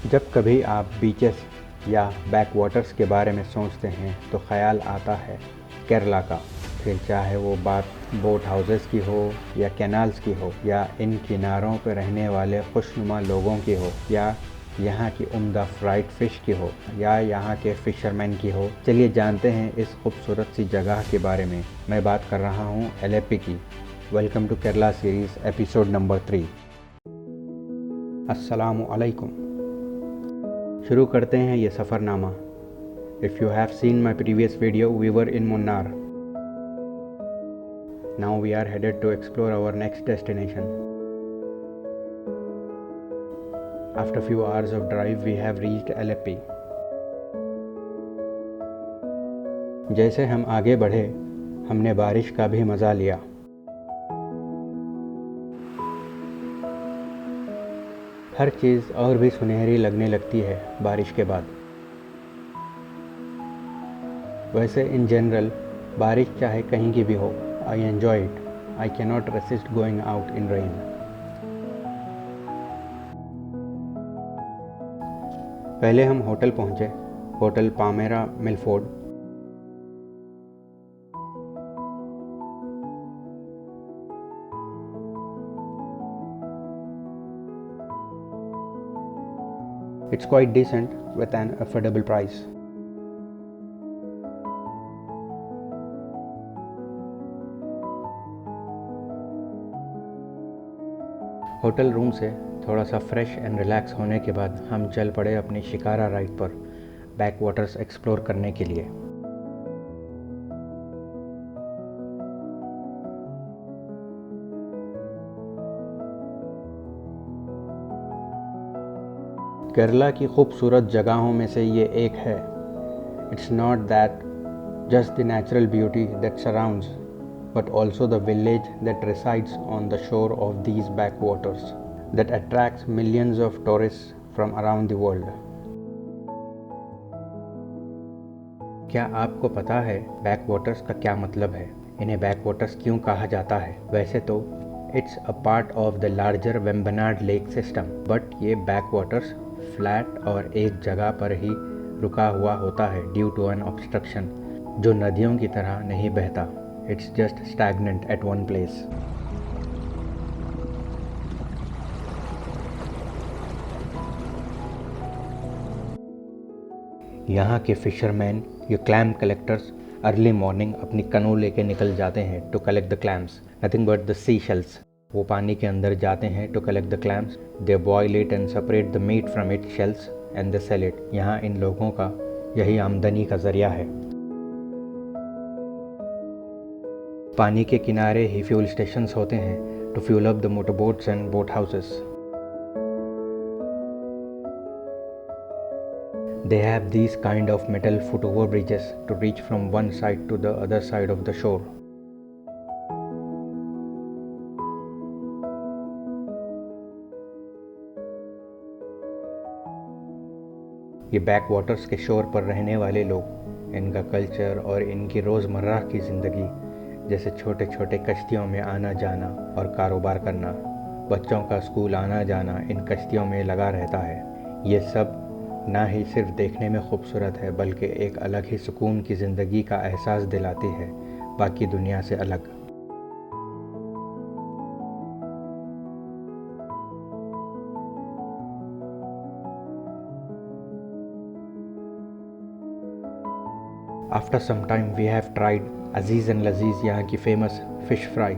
जब कभी आप बीचेस या बैकवाटर्स के बारे में सोचते हैं तो ख़याल आता है केरला का। फिर चाहे वो बात बोट हाउसेस की हो या कैनाल्स की हो, या इन किनारों पर रहने वाले खुशनुमा लोगों की हो, या यहाँ की उम्दा फ्राइड फ़िश की हो, या यहाँ के फ़िशरमैन की हो। चलिए जानते हैं इस खूबसूरत सी जगह के बारे में। मैं बात कर रहा हूँ एलेप्पी की। Welcome to Kerala series episode number 3। अस्सलामु अलैकुम। शुरू करते हैं ये सफ़रनामा। If you have seen my previous video, we were in Munnar. Now we are headed to explore our next destination. After few hours of drive, we have reached Aleppi. जैसे हम आगे बढ़े, हमने बारिश का भी मज़ा लिया। हर चीज़ और भी सुनहरी लगने लगती है बारिश के बाद। वैसे इन जनरल बारिश चाहे कहीं की भी हो, I enjoy it. I cannot resist going out in rain. पहले हम होटल पहुंचे, hotel Palmera Milford. It's quite decent with an affordable price. Hotel room से थोड़ा सा फ्रेश एंड रिलैक्स होने के बाद हम चल पड़े अपनी शिकारा राइड पर बैक वाटर्स एक्सप्लोर करने के लिए। केरला की खूबसूरत जगहों में से ये एक है। It's not that just the natural beauty that surrounds, but also the village that resides on the shore of these backwaters that attracts millions of tourists from around the world. क्या आपको पता है बैकवाटर्स का क्या मतलब है? इन्हें backwaters क्यों कहा जाता है? वैसे तो it's a part of the larger Vembanad lake system, but ये बैकवाटर्स फ्लैट और एक जगह पर ही रुका हुआ होता है ड्यू टू एन ऑब्स्ट्रक्शन, जो नदियों की तरह नहीं बहता। It's just stagnant at one place. यहाँ के फिशरमैन या क्लैम कलेक्टर्स अर्ली मॉर्निंग अपनी कनू लेके निकल जाते हैं to collect the clams, nothing but the sea shells. वो पानी के अंदर जाते हैं to collect the clams. They boil it and separate the meat from it shells and they sell it. यहाँ इन लोगों का यही आमदनी का जरिया है। पानी के किनारे ही फ्यूल स्टेशंस होते हैं to fuel up the motor boats and boat houses. They have these kind of metal foot-over bridges to reach from one side to the other side of the shore. ये back waters के शोर पर रहने वाले लोग, इनका culture और इनकी रोज़मर्रा की ज़िंदगी, जैसे छोटे छोटे कश्तियों में आना जाना और कारोबार करना, बच्चों का स्कूल आना जाना इन कश्तियों में लगा रहता है। ये सब ना ही सिर्फ देखने में खूबसूरत है, बल्कि एक अलग ही सुकून की ज़िंदगी का एहसास दिलाती है, बाकी दुनिया से अलग। After some time we have tried Aziz and Laziz, यहाँ की famous fish fry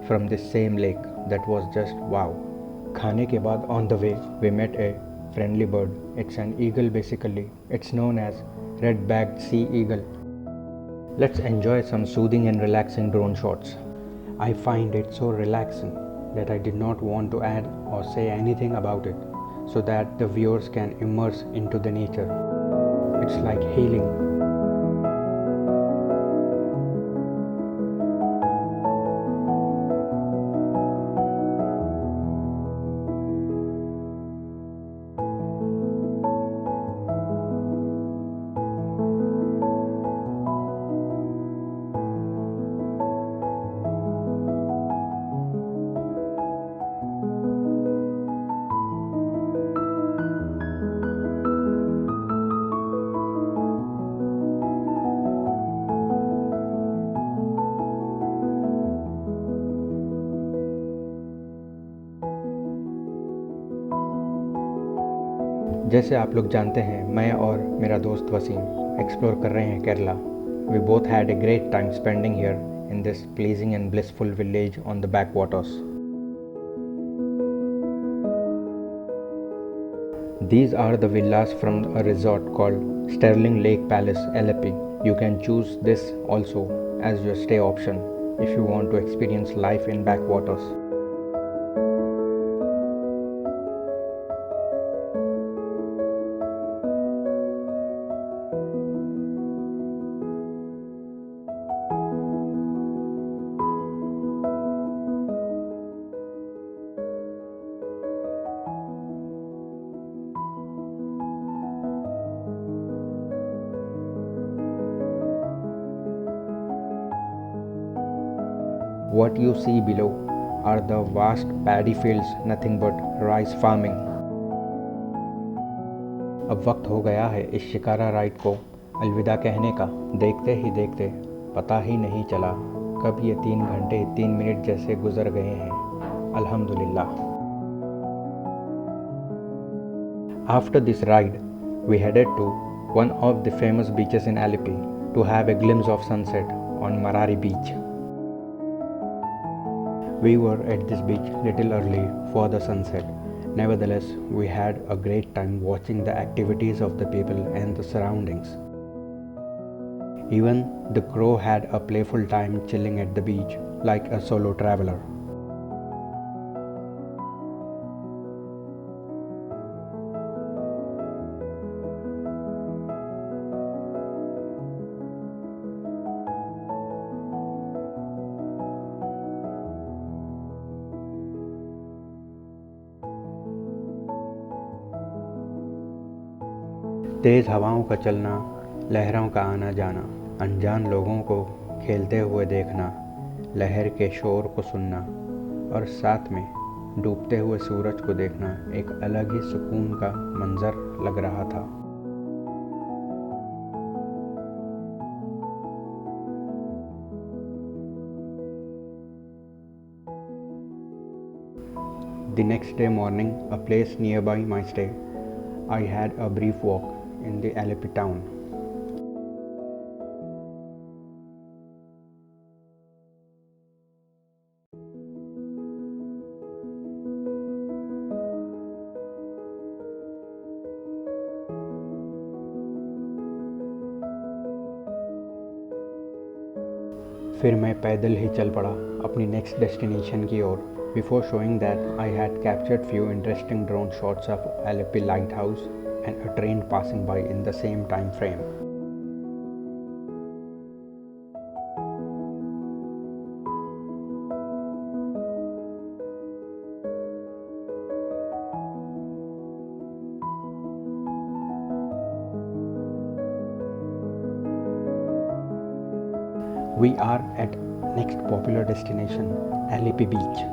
from this same lake that was just wow. खाने के बाद on the way we met a friendly bird. It's an eagle basically. It's known as red-backed sea eagle. Let's enjoy some soothing and relaxing drone shots. I find it so relaxing that I did not want to add or say anything about it, so that the viewers can immerse into the nature. It's like healing. जैसे आप लोग जानते हैं, मैं और मेरा दोस्त Wasim explore कर रहे हैं Kerala. We both had a great time spending here in this pleasing and blissful village on the backwaters. These are the villas from a resort called Sterling Lake Palace, Aleppi. You can choose this also as your stay option if you want to experience life in backwaters. What you see below are the vast paddy fields, nothing but rice farming. अब वक्त हो गया है इस shikara ride को अलविदा कहने का। देखते ही देखते पता ही नहीं चला कब ये 3 घंटे 3 मिनट जैसे गुजर गए हैं। अल्हम्दुलिल्लाह। After this ride, we headed to one of the famous beaches in Aleppi to have a glimpse of sunset on Marari Beach. We were at this beach little early for the sunset. Nevertheless, we had a great time watching the activities of the people and the surroundings. Even the crow had a playful time chilling at the beach like a solo traveler. तेज़ हवाओं का चलना, लहरों का आना जाना, अनजान लोगों को खेलते हुए देखना, लहर के शोर को सुनना और साथ में डूबते हुए सूरज को देखना एक अलग ही सुकून का मंजर लग रहा था। The next day morning, a place nearby my stay, I had a brief walk in the Aleppi town. फिर मैं पैदल ही चल पड़ा अपनी नेक्स्ट डेस्टिनेशन की ओर। Before showing that, I had captured few interesting drone shots of Aleppi lighthouse and a train passing by in the same time frame. We are at next popular destination, Aleppi Beach.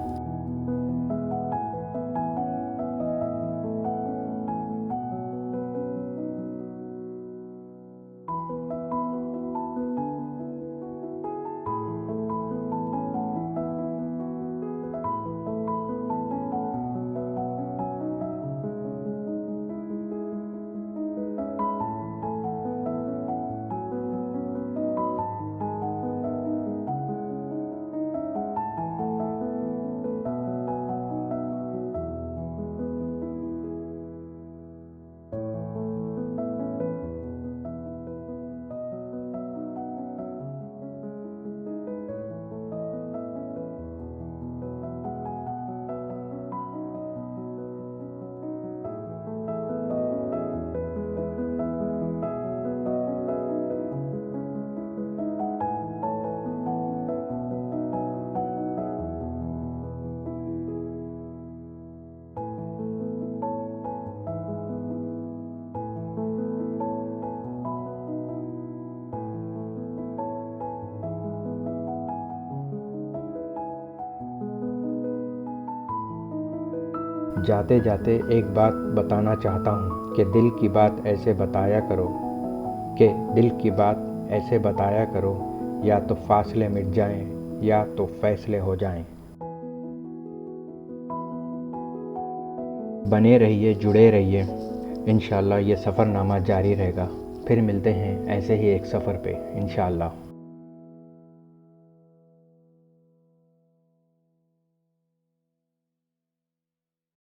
जाते जाते एक बात बताना चाहता हूँ कि दिल की बात ऐसे बताया करो, कि दिल की बात ऐसे बताया करो, या तो फासले मिट जाएं या तो फैसले हो जाएं। बने रहिए, जुड़े रहिए इंशाल्लाह ये सफ़रनामा जारी रहेगा। फिर मिलते हैं ऐसे ही एक सफ़र पे इंशाल्लाह।